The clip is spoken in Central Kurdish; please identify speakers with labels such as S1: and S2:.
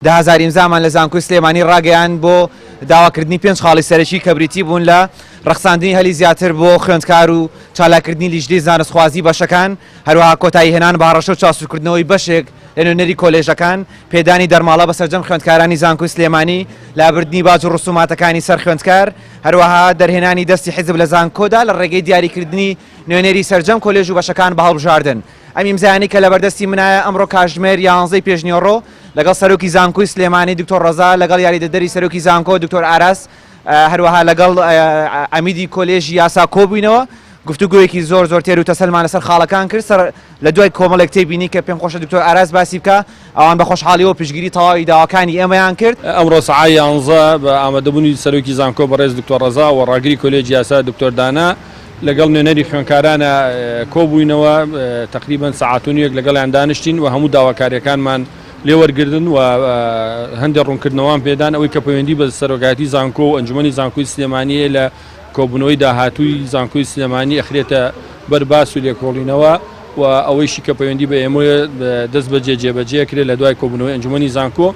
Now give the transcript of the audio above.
S1: 10,000 ئیمزامان لە زانكۆی سلێمانی ڕاگەیان بۆ داواکردنی 5 خاڵی سەرەکی کە بریتی بوون لە ڕەخساندنی هەلی زیاتر بۆ خوێندکار و چالاکردنی لیژنەی زانستخوازی بەشەکان، هەروەها کۆتایی هێنان بە هەڕەشە و چاسوورکردنەوەی بەشێک لە نوێنەری کۆلێژەکان، پێدانی دەرماڵە بەسەرجەم خوێندکارانی زانكۆی سلێمانی، لابردنی باج و ڕسوماتەکانی سەر خوێندکار، هەروەها دەرهێنانی دەستی حیزب لە زانكۆدا لە ڕێگەی دیاریکردنی نوێنەری سەرجەم کۆلێژ و بەشەکان بە هەڵبژاردن. ئەم ئیمزایانی کە لە بەردەستی منایە ئەمڕۆ کاتژمێر 11 پێشنیۆڕۆ لەگەڵ سەرۆکی زانكۆی سلێمانی دکتۆر ڕەزا، لەگەڵ یاریدەدەری سەرۆکی زانكۆ دکتۆر ئاراس، هەروەها لەگەڵ ئەمیدی کۆلێژی یاسا کۆبووینەوە گفتوگویەکی زۆر تێر و تەسەلمان لەسەر خاڵەکان کرد لە دوای کۆمەڵێک تێبینی کە پێم خۆشە دکتۆر ئاراس باسی بکە، ئەوان بە خۆشحاڵیەوە پشتگیری تەواوی داواکانی ئێمەیان کرد.
S2: ئەمڕۆ سەعای 11 بە ئامادەبوونی سەرۆکی زانكۆ بەڕێز دکتۆر ڕەزا و ڕاگری کۆلێژی یاسا دکتۆر دانا لەگەڵ نوێنەری خوێندکارانە کۆبووینەوە تقریبا سەعات و نیەک لەگەڵیان دانیشتین و هەموو داواکاریەکانمان لێوەرگردن و هەندێک ڕوونکردنەوەیان پێدان ئەوەی کە پەیوەندی بە سەرۆکایەتی زانكۆ و ئەنجومەنی زانكۆی سلێمانیە لە کۆبوونەوەی داهاتووی زانكۆی سلێمانی ئەخرێتە بەرباس و لێکۆڵینەوە و ئەوەیشی کە پەیوەندی بە ئێمە دەست بەجێ جێبەجێ کرێت لە دوای کۆبوونەوەی ئەنجومەنی زانكۆ.